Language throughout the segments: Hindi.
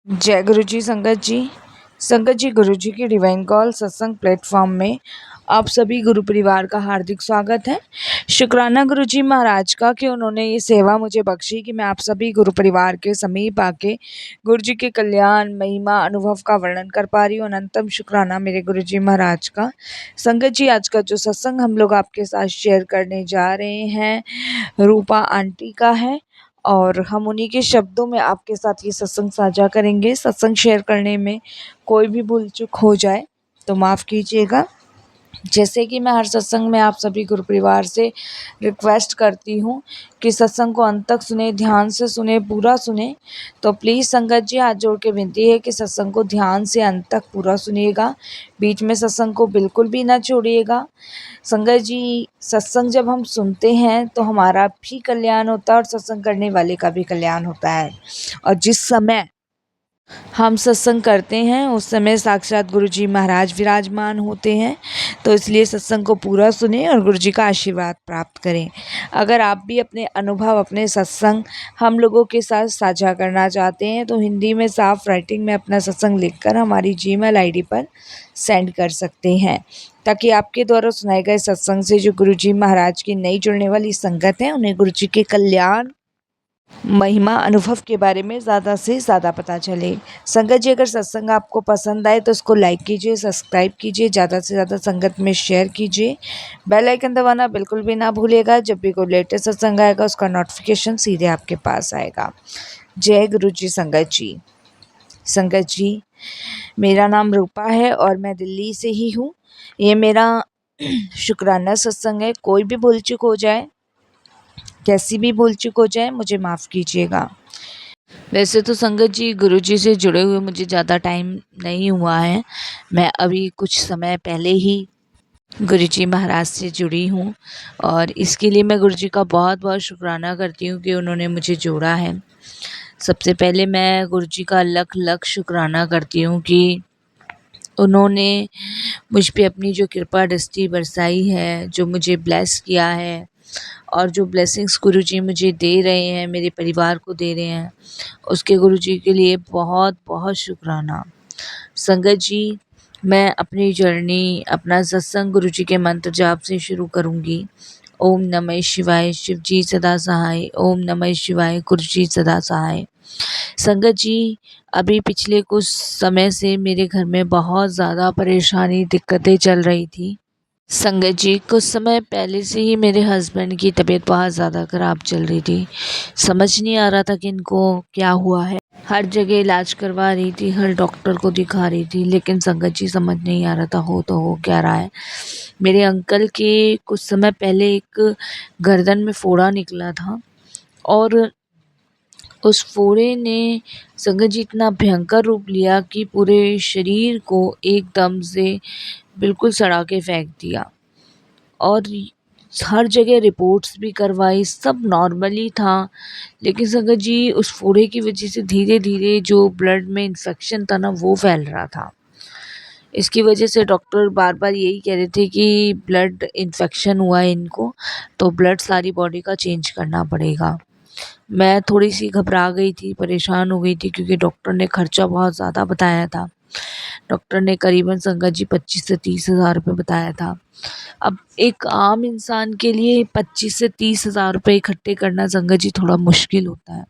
जय गुरु जी संगत जी। संगत जी, गुरु जी की डिवाइन कॉल सत्संग प्लेटफॉर्म में आप सभी गुरु परिवार का हार्दिक स्वागत है। शुक्राना गुरु जी महाराज का कि उन्होंने ये सेवा मुझे बख्शी कि मैं आप सभी गुरु परिवार के समीप आके गुरु जी के कल्याण महिमा अनुभव का वर्णन कर पा रही हूँ। अनंतम शुक्राना मेरे गुरु जी महाराज का। संगत जी, आज का जो सत्संग हम लोग आपके साथ शेयर करने जा रहे हैं रूपा आंटी का है और हम उन्हीं के शब्दों में आपके साथ ये सत्संग साझा करेंगे। सत्संग शेयर करने में कोई भी भूल चूक हो जाए तो माफ़ कीजिएगा। जैसे कि मैं हर सत्संग में आप सभी गुरु परिवार से रिक्वेस्ट करती हूँ कि सत्संग को अंत तक सुने, ध्यान से सुने, पूरा सुने। तो प्लीज़ संगत जी, हाथ जोड़ के विनती है कि सत्संग को ध्यान से अंत तक पूरा सुनिएगा, बीच में सत्संग को बिल्कुल भी ना छोड़िएगा। संगत जी, सत्संग जब हम सुनते हैं तो हमारा भी कल्याण होता है और सत्संग करने वाले का भी कल्याण होता है। और जिस समय हम सत्संग करते हैं उस समय साक्षात गुरु जी महाराज विराजमान होते हैं, तो इसलिए सत्संग को पूरा सुने और गुरु जी का आशीर्वाद प्राप्त करें। अगर आप भी अपने अनुभव, अपने सत्संग हम लोगों के साथ साझा करना चाहते हैं तो हिंदी में साफ राइटिंग में अपना सत्संग लिखकर हमारी जीमेल आईडी पर सेंड कर सकते हैं, ताकि आपके द्वारा सुनाए गए सत्संग से जो गुरु जी महाराज की नई जुड़ने वाली संगत है उन्हें गुरु जी के कल्याण महिमा अनुभव के बारे में ज़्यादा से ज़्यादा पता चले। संगत जी, अगर सत्संग आपको पसंद आए तो इसको लाइक कीजिए, सब्सक्राइब कीजिए, ज़्यादा से ज़्यादा संगत में शेयर कीजिए। बेल आइकन दबाना बिल्कुल भी ना भूलिएगा। जब भी कोई लेटेस्ट सत्संग आएगा उसका नोटिफिकेशन सीधे आपके पास आएगा। जय गुरु जी संगत जी। संगत जी, मेरा नाम रूपा है और मैं दिल्ली से ही हूँ। ये मेरा शुक्राना सत्संग है। कोई भी भूल चूक हो जाए, कैसी भी भूल चूक हो जाए, मुझे माफ़ कीजिएगा। वैसे तो संगत जी, गुरु जी से जुड़े हुए मुझे ज़्यादा टाइम नहीं हुआ है। मैं अभी कुछ समय पहले ही गुरु जी महाराज से जुड़ी हूँ और इसके लिए मैं गुरु जी का बहुत बहुत शुक्राना करती हूँ कि उन्होंने मुझे जोड़ा है। सबसे पहले मैं गुरु जी का लख लख शुक्राना करती हूँ कि उन्होंने मुझ पे अपनी जो कृपा दृष्टि बरसाई है, जो मुझे ब्लेस किया है और जो ब्लेसिंग्स गुरुजी मुझे दे रहे हैं, मेरे परिवार को दे रहे हैं, उसके गुरुजी के लिए बहुत बहुत शुक्राना। संगत जी, मैं अपनी जर्नी, अपना सत्संग गुरुजी के मंत्र जाप से शुरू करूँगी। ओम नमः शिवाय, शिव जी सदा सहाय। ओम नमः शिवाय, गुरुजी सदा सहाय। संगत जी, अभी पिछले कुछ समय से मेरे घर में बहुत ज़्यादा परेशानी, दिक्कतें चल रही थी। संगत जी, कुछ समय पहले से ही मेरे हस्बैंड की तबीयत बहुत ज़्यादा ख़राब चल रही थी। समझ नहीं आ रहा था कि इनको क्या हुआ है। हर जगह इलाज करवा रही थी, हर डॉक्टर को दिखा रही थी, लेकिन संगत जी समझ नहीं आ रहा था हो तो हो क्या रहा है। मेरे अंकल के कुछ समय पहले एक गर्दन में फोड़ा निकला था और उस फोड़े ने संगत जी इतना भयंकर रूप लिया कि पूरे शरीर को एकदम से बिल्कुल सड़ा के फेंक दिया। और हर जगह रिपोर्ट्स भी करवाई, सब नॉर्मली था, लेकिन संगत जी उस फोड़े की वजह से धीरे धीरे जो ब्लड में इन्फेक्शन था ना, वो फैल रहा था। इसकी वजह से डॉक्टर बार बार यही कह रहे थे कि ब्लड इन्फेक्शन हुआ है इनको, तो ब्लड सारी बॉडी का चेंज करना पड़ेगा। मैं थोड़ी सी घबरा गई थी, परेशान हो गई थी, क्योंकि डॉक्टर ने खर्चा बहुत ज़्यादा बताया था। डॉक्टर ने करीबन संगत जी 25 से 30 हज़ार रुपये बताया था। अब एक आम इंसान के लिए 25 से 30 हज़ार रुपये इकट्ठे करना संगत जी थोड़ा मुश्किल होता है।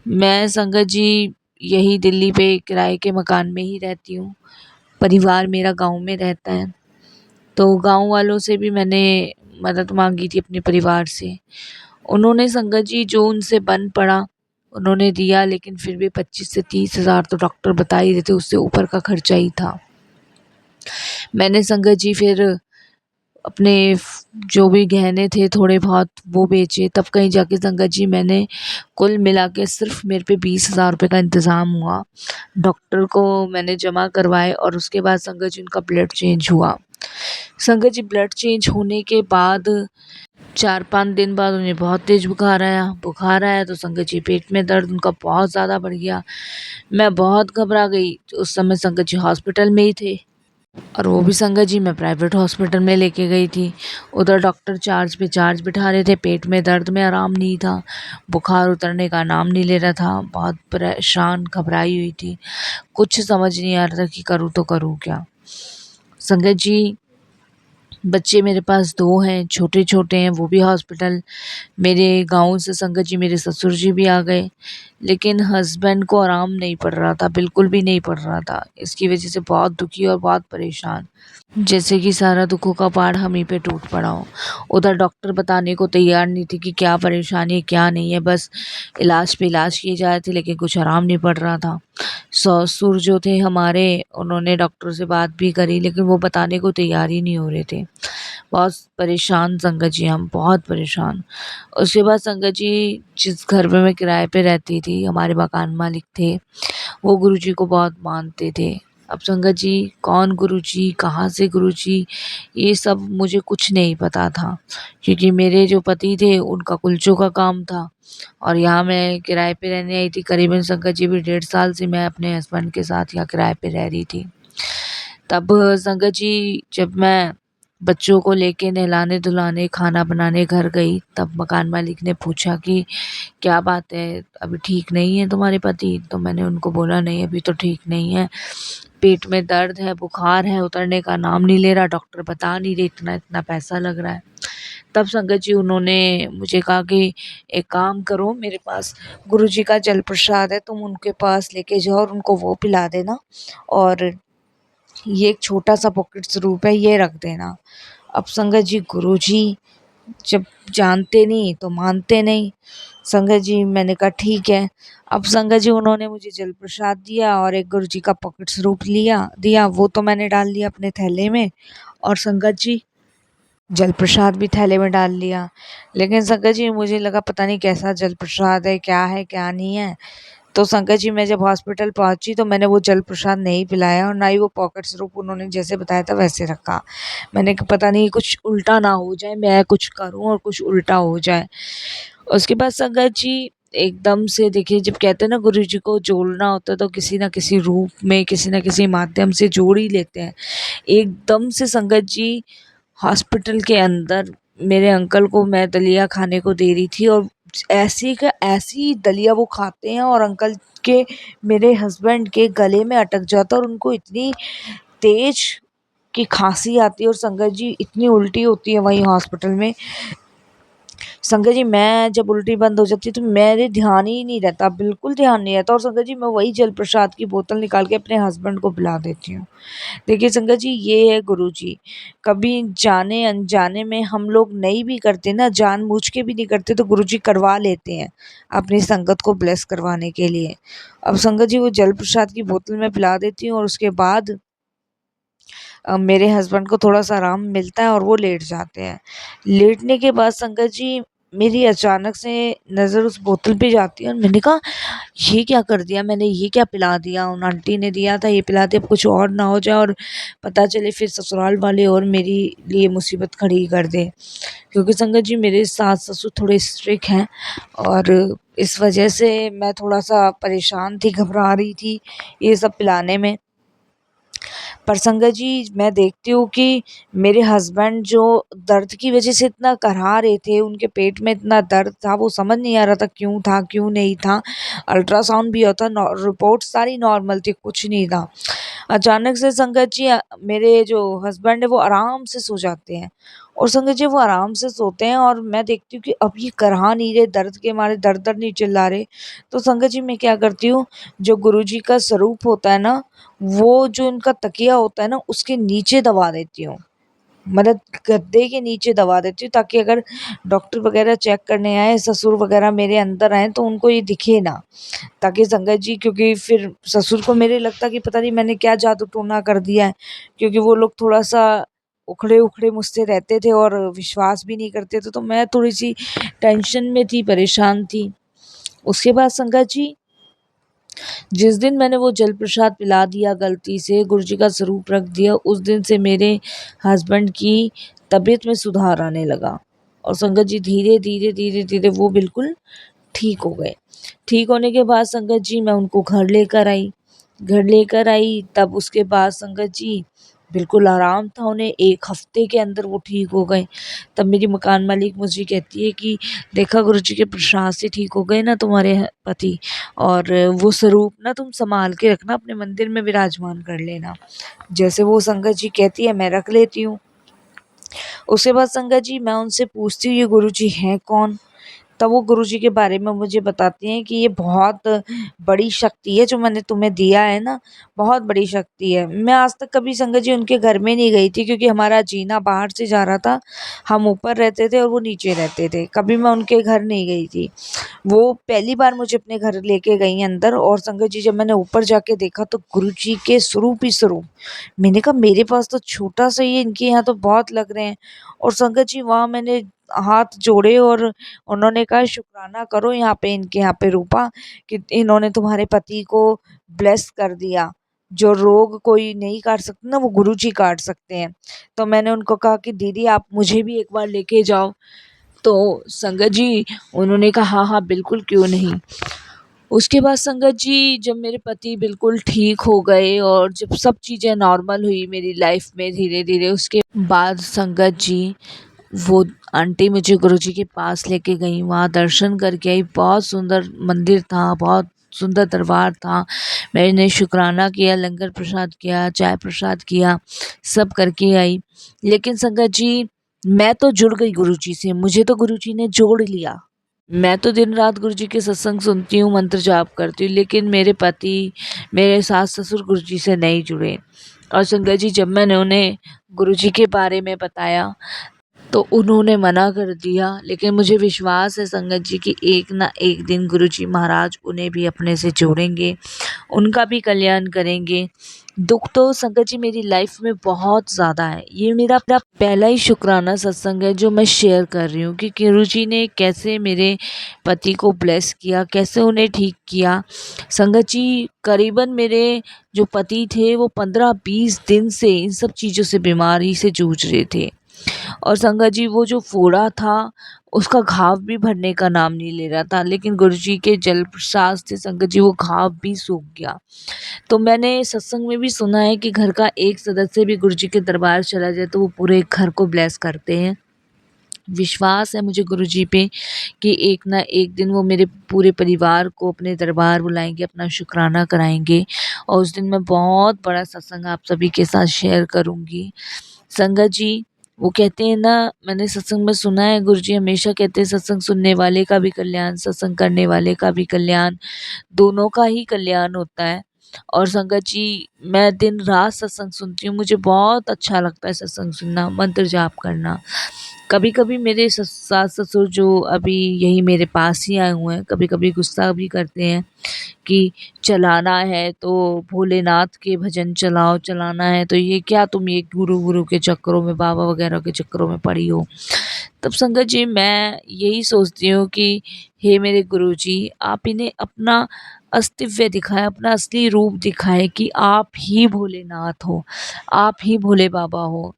मैं संगत जी यही दिल्ली पे किराए के मकान में ही रहती हूँ। परिवार मेरा गांव में रहता है, तो गांव वालों से भी मैंने मदद मांगी थी अपने परिवार से। उन्होंने संगत जी जो उनसे बन पड़ा उन्होंने दिया, लेकिन फिर भी 25 से 30 हज़ार तो डॉक्टर बता ही रहे थे, उससे ऊपर का खर्चा ही था। मैंने संगत जी फिर अपने जो भी गहने थे थोड़े बहुत वो बेचे, तब कहीं जाके संगत जी मैंने कुल मिला के सिर्फ मेरे पे 20 हज़ार रुपये का इंतज़ाम हुआ। डॉक्टर को मैंने जमा करवाए और उसके बाद संगत जी उनका ब्लड चेंज हुआ। संगत जी ब्लड चेंज होने के बाद 4-5 दिन बाद उन्हें बहुत तेज़ बुखार आया तो संगत जी पेट में दर्द उनका बहुत ज़्यादा बढ़ गया। मैं बहुत घबरा गई। उस समय संगत जी हॉस्पिटल में ही थे। और वो भी संगत जी मैं प्राइवेट हॉस्पिटल में लेके गई थी। उधर डॉक्टर चार्ज पे चार्ज बिठा रहे थे, पेट में दर्द में आराम नहीं था, बुखार उतरने का नाम नहीं ले रहा था, बहुत परेशान घबराई हुई थी, कुछ समझ नहीं आ रहा था कि करूँ तो करूँ क्या। संगत जी बच्चे मेरे पास 2 हैं, छोटे-छोटे हैं, वो भी हॉस्पिटल। मेरे गाँव से संगत जी मेरे ससुर जी भी आ गए, लेकिन हस्बैंड को आराम नहीं पड़ रहा था, बिल्कुल भी नहीं पड़ रहा था। इसकी वजह से बहुत दुखी और बहुत परेशान। जैसे कि सारा दुखों का पहाड़ हम ही पे टूट पड़ा हो। उधर डॉक्टर बताने को तैयार नहीं थे कि क्या परेशानी है क्या नहीं है, बस इलाज पे इलाज किए जा रहे थे, लेकिन कुछ आराम नहीं पड़ रहा था। ससुर जो थे हमारे, उन्होंने डॉक्टर से बात भी करी, लेकिन वो बताने को तैयार ही नहीं हो रहे थे। बहुत परेशान संगत जी, हम बहुत परेशान। उसके बाद संगत जी जिस घर में मैं किराए पे रहती थी, हमारे मकान मालिक थे, वो गुरुजी को बहुत मानते थे। अब संगत जी कौन गुरुजी, कहाँ से गुरुजी, ये सब मुझे कुछ नहीं पता था, क्योंकि मेरे जो पति थे उनका कुलचों का काम था, और यहाँ मैं किराए पे रहने आई थी। करीबन संगत जी भी 1.5 साल से मैं अपने हस्बैंड के साथ यहाँ किराए पे रह रही थी। तब संगत जी जब मैं बच्चों को लेके नहलाने-धुलाने, खाना बनाने घर गई, तब मकान मालिक ने पूछा कि क्या बात है, अभी ठीक नहीं है तुम्हारे पति? तो मैंने उनको बोला नहीं अभी तो ठीक नहीं है, पेट में दर्द है, बुखार है, उतरने का नाम नहीं ले रहा, डॉक्टर बता नहीं रहे, इतना-इतना पैसा लग रहा है। तब संगत जी उन्होंने मुझे कहा कि एक काम करो, मेरे पास गुरुजी का जल प्रसाद है, तुम उनके पास लेके जाओ और उनको वो पिला देना, और ये एक छोटा-सा पॉकेट स्वरूप है, ये रख देना। अब संगत जी गुरुजी जब जानते नहीं तो मानते नहीं। संगत जी मैंने कहा ठीक है। अब संगत जी उन्होंने मुझे जल प्रसाद दिया और एक गुरुजी का पॉकेट स्वरूप दिया, वो तो मैंने डाल लिया अपने थैले में, और संगत जी जल प्रसाद भी थैले में डाल लिया। लेकिन संगत जी मुझे लगा पता नहीं कैसा जल प्रसाद है, क्या नहीं है। तो संगत जी मैं जब हॉस्पिटल पहुँची तो मैंने वो जल प्रसाद नहीं पिलाया, और ना ही वो पॉकेट सिरप उन्होंने जैसे बताया था वैसे रखा। मैंने कहा पता नहीं कुछ उल्टा ना हो जाए, मैं कुछ करूँ और कुछ उल्टा हो जाए। उसके बाद संगत जी एकदम से देखिए, जब कहते हैं ना गुरुजी को जोड़ना होता है तो किसी न किसी रूप में, किसी न किसी माध्यम से जोड़ ही लेते हैं। एकदम से संगत जी हॉस्पिटल के अंदर मेरे अंकल को मैं दलिया खाने को दे रही थी, और ऐसी का ऐसी दलिया वो खाते हैं और अंकल के, मेरे हस्बैंड के गले में अटक जाता है, और उनको इतनी तेज की खांसी आती है, और संगत जी इतनी उल्टी होती है वहीं हॉस्पिटल में। संगत जी मैं जब उल्टी बंद हो जाती है तो मेरे ध्यान ही नहीं रहता, बिल्कुल ध्यान नहीं रहता, और संगत जी मैं वही जल प्रसाद की बोतल निकाल के अपने हस्बैंड को पिला देती हूँ। देखिए संगत जी ये है गुरुजी। कभी जाने अनजाने में हम लोग नहीं भी करते ना, जानबूझ के भी नहीं करते, तो गुरुजी करवा लेते हैं अपनी संगत को ब्लेस करवाने के लिए। अब संगत जी वो जल प्रसाद की बोतल में पिला देती हूँ, और उसके बाद मेरे हस्बैंड को थोड़ा-सा आराम मिलता है और वो लेट जाते हैं। लेटने के बाद संगत जी मेरी अचानक से नज़र उस बोतल पे जाती है, और मैंने कहा ये क्या कर दिया मैंने, ये क्या पिला दिया, उन आंटी ने दिया था ये पिला दिया, अब कुछ और ना हो जाए और पता चले फिर ससुराल वाले और मेरी लिए मुसीबत खड़ी कर दें। क्योंकि संगत जी मेरे सास-ससुर थोड़े स्ट्रिक्ट हैं, और इस वजह से मैं थोड़ा-सा परेशान थी, घबरा रही थी ये सब पिलाने में। पर संगत जी मैं देखती हूँ कि मेरे हस्बैंड जो दर्द की वजह से इतना कराह रहे थे, उनके पेट में इतना दर्द था, वो समझ नहीं आ रहा था क्यों था, क्यों नहीं था। अल्ट्रासाउंड भी होता, रिपोर्ट सारी नॉर्मल थी, कुछ नहीं था। अचानक से संगत जी मेरे जो हस्बैंड है वो आराम से सो जाते हैं, और संगत जी वो आराम से सोते हैं, और मैं देखती हूँ कि अब ये करा नहीं रहे, दर्द के मारे दर-दर नहीं चिल्ला रहे। तो संगत जी मैं क्या करती हूँ, जो गुरुजी का स्वरूप होता है ना, वो जो उनका तकिया होता है ना, उसके नीचे दबा देती हूँ। मतलब गद्दे के नीचे दबा देती हूँ, ताकि अगर डॉक्टर वगैरह चेक करने आए, ससुर वगैरह मेरे अंदर आएँ तो उनको ये दिखे ना। ताकि संगत जी, क्योंकि फिर ससुर को मेरे लगता कि पता नहीं मैंने क्या जादू टोना कर दिया है, क्योंकि वो लोग थोड़ा-सा उखड़े-उखड़े मुझसे रहते थे और विश्वास भी नहीं करते थे, तो मैं थोड़ी-सी टेंशन में थी, परेशान थी। उसके बाद संगत जी जिस दिन मैंने वो जल प्रसाद पिला दिया गलती से, गुरुजी का स्वरूप रख दिया, उस दिन से मेरे हस्बैंड की तबीयत में सुधार आने लगा, और संगत जी धीरे-धीरे वो बिल्कुल ठीक हो गए। ठीक होने के बाद संगत जी मैं उनको घर लेकर आई। घर लेकर आई तब उसके बाद संगत जी बिल्कुल आराम था उन्हें, 1 हफ्ते के अंदर वो ठीक हो गए। तब मेरी मकान मालिक मुझे कहती है कि देखा गुरुजी के प्रसाद से ठीक हो गए ना तुम्हारे पति, और वो स्वरूप ना तुम सँभाल के रखना, अपने मंदिर में विराजमान कर लेना। जैसे वो संगत जी कहती है मैं रख लेती हूँ। उसके बाद संगत जी मैं उनसे पूछती हूँ ये गुरुजी हैं कौन? तब वो गुरुजी के बारे में मुझे बताती हैं कि ये बहुत बड़ी शक्ति है जो मैंने तुम्हें दिया है ना, बहुत बड़ी शक्ति है। मैं आज तक कभी संगत जी उनके घर में नहीं गई थी, क्योंकि हमारा जीना बाहर से जा रहा था। हम ऊपर रहते थे और वो नीचे रहते थे। कभी मैं उनके घर नहीं गई थी। वो पहली बार मुझे अपने घर लेके गई अंदर, और संगत जी जब मैंने ऊपर जाके देखा तो गुरुजी के स्वरूप ही स्वरूप। मैंने कहा मेरे पास तो छोटा सा ही है, इनके यहाँ तो बहुत लग रहे हैं। और संगत जी वहाँ मैंने हाथ जोड़े और उन्होंने कहा शुक्राना करो यहाँ पे, इनके यहाँ पे रूपा, कि इन्होंने तुम्हारे पति को ब्लेस कर दिया। जो रोग कोई नहीं काट सकते ना, वो गुरुजी काट सकते हैं। तो मैंने उनको कहा कि दीदी आप मुझे भी एक बार लेके जाओ। तो संगत जी उन्होंने कहा हाँ हाँ बिल्कुल, क्यों नहीं। उसके बाद संगत जी जब मेरे पति बिल्कुल ठीक हो गए और जब सब चीज़ें नॉर्मल हुई मेरी लाइफ में धीरे धीरे, उसके बाद संगत जी वो आंटी मुझे गुरुजी के पास लेके गई, वहाँ दर्शन करके आई। बहुत सुंदर मंदिर था, बहुत सुंदर दरबार था। मैंने शुक्राना किया, लंगर प्रसाद किया, चाय प्रसाद किया, सब करके आई। लेकिन संगत जी मैं तो जुड़ गई गुरुजी से, मुझे तो गुरुजी ने जोड़ लिया। मैं तो दिन रात गुरुजी के सत्संग सुनती हूँ, मंत्र जाप करती हूँ, लेकिन मेरे पति, मेरे सास ससुर गुरुजी से नहीं जुड़े। और संगत जी जब मैंने उन्हें गुरुजी के बारे में बताया तो उन्होंने मना कर दिया। लेकिन मुझे विश्वास है संगत जी कि एक ना एक दिन गुरुजी महाराज उन्हें भी अपने से जोड़ेंगे, उनका भी कल्याण करेंगे। दुख तो संगत जी मेरी लाइफ में बहुत ज़्यादा है। ये मेरा पहला ही शुक्राना सत्संग है जो मैं शेयर कर रही हूँ कि गुरुजी ने कैसे मेरे पति को ब्लेस किया, कैसे उन्हें ठीक किया। संगत जी करीबन मेरे जो पति थे वो 15-20 दिन से इन सब चीज़ों से, बीमारी से जूझ रहे थे। और संगत जी वो जो फोड़ा था उसका घाव भी भरने का नाम नहीं ले रहा था, लेकिन गुरुजी के जल प्रसाद से संगत जी वो घाव भी सूख गया। तो मैंने सत्संग में भी सुना है कि घर का एक सदस्य भी गुरुजी के दरबार चला जाए तो वो पूरे घर को ब्लेस करते हैं। विश्वास है मुझे गुरुजी पे कि एक ना एक दिन वो मेरे पूरे परिवार को अपने दरबार बुलाएंगे, अपना शुक्राना कराएंगे, और उस दिन मैं बहुत बड़ा सत्संग आप सभी के साथ शेयर करूँगी। संगत जी वो कहते हैं ना, मैंने सत्संग में सुना है गुरुजी हमेशा कहते हैं सत्संग सुनने वाले का भी कल्याण, सत्संग करने वाले का भी कल्याण, दोनों का ही कल्याण होता है। और संगत जी मैं दिन रात सत्संग सुनती हूँ, मुझे बहुत अच्छा लगता है सत्संग सुनना, मंत्र जाप करना। कभी कभी मेरे सास ससुर जो अभी यही मेरे पास ही आए हुए हैं, कभी कभी गुस्सा भी करते हैं कि चलाना है तो भोलेनाथ के भजन चलाओ, चलाना है तो ये क्या तुम ये गुरु गुरु के चक्करों में, बाबा वगैरह के चक्करों में पड़ी हो। तब संगत जी मैं यही सोचती हूँ कि हे मेरे गुरुजी आप इन्हें अपना अस्तित्व दिखाएं, अपना असली रूप दिखाएं कि आप ही भोलेनाथ हो, आप ही भोले बाबा हो,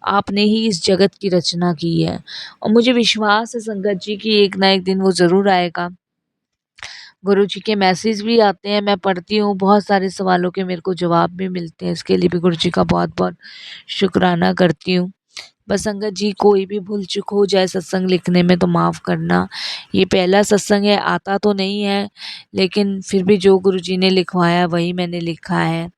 आपने ही इस जगत की रचना की है। और मुझे विश्वास है संगत जी कि एक ना एक दिन वो ज़रूर आएगा। गुरुजी के मैसेज भी आते हैं, मैं पढ़ती हूँ, बहुत सारे सवालों के मेरे को जवाब भी मिलते हैं, इसके लिए भी गुरुजी का बहुत बहुत शुक्राना करती हूँ। बस संगत जी कोई भी भूल चूक हो जाए सत्संग लिखने में तो माफ़ करना। ये पहला सत्संग है, आता तो नहीं है, लेकिन फिर भी जो गुरुजी ने लिखवाया वही मैंने लिखा है।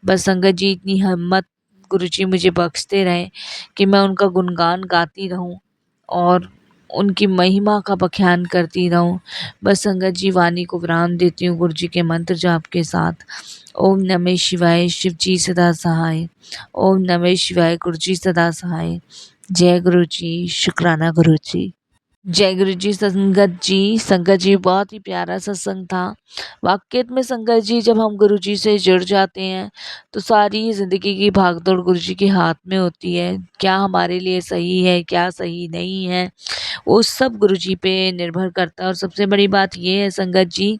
बस संगत जी इतनी हिम्मत गुरुजी मुझे बख्शते रहें कि मैं उनका गुणगान गाती रहूं और उनकी महिमा का बखान करती रहूं। बस संगत जी वाणी को विराम देती हूँ गुरुजी के मंत्र जाप के साथ। ओम नमः शिवाय, शिव जी सदा सहाय। ओम नमः शिवाय, गुरुजी सदा सहाय। जय गुरुजी, शुक्राना गुरुजी। जय गुरु जी। संगत जी बहुत ही प्यारा सत्संग था। वाकई में संगत जी जब हम गुरु जी से जुड़ जाते हैं तो सारी ज़िंदगी की भागदौड़ गुरु जी के हाथ में होती है। क्या हमारे लिए सही है, क्या सही नहीं है, वो सब गुरु जी पे निर्भर करता है। और सबसे बड़ी बात ये है संगत जी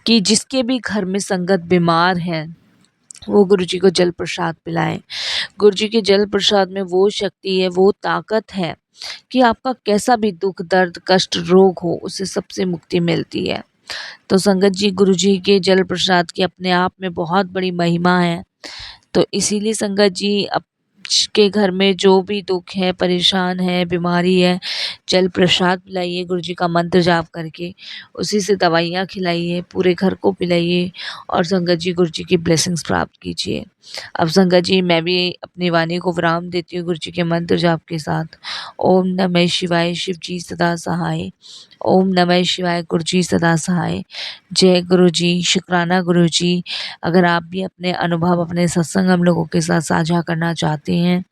कि जिसके भी घर में संगत बीमार है वो गुरु जी को जल प्रसाद पिलाएं। गुरु जी के जल प्रसाद में वो शक्ति है, वो ताकत है कि आपका कैसा भी दुख, दर्द, कष्ट, रोग हो उससे सबसे मुक्ति मिलती है। तो संगत जी गुरु जी के जल प्रसाद की अपने आप में बहुत बड़ी महिमा है। तो इसीलिए संगत जी अब के घर में जो भी दुख है, परेशान है, बीमारी है, जल प्रसाद पिलाइए गुरु जी का मंत्र जाप करके, उसी से दवाइयाँ खिलाइए, पूरे घर को पिलाइए और संगत जी गुरु जी की ब्लेसिंग्स प्राप्त कीजिए। अब संगत जी मैं भी अपनी वाणी को विराम देती हूँ गुरु जी के मंत्र जाप के साथ। ओम नमः शिवाय, शिव जी सदा सहाय। ओम नमः शिवाय, गुरु जी सदा सहाय। जय गुरु जी, शुक्राना गुरु जी। अगर आप भी अपने अनुभव अपने सत्संग हम लोगों के साथ साझा करना चाहते हैं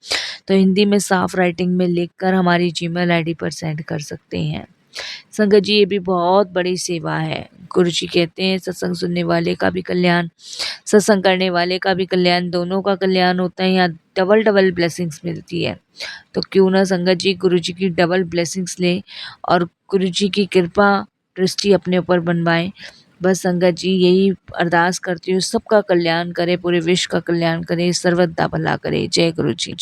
तो हिंदी में साफ राइटिंग में लिखकर हमारी जीमेल आईडी पर सेंड कर सकते हैं। संगत जी ये भी बहुत बड़ी सेवा है। गुरु जी कहते हैं सत्संग सुनने वाले का भी कल्याण, सत्संग करने वाले का भी कल्याण, दोनों का कल्याण होता है। यहाँ डबल डबल ब्लेसिंग्स मिलती है। तो क्यों ना संगत जी गुरु जी की डबल ब्लेसिंग्स लें और गुरु जी की कृपा दृष्टि अपने ऊपर बनवाएं। बस संगत जी यही अरदास करती हूँ, सबका कल्याण करे, पूरे विश्व का कल्याण करे, सर्वदा भला करे। जय गुरु जी।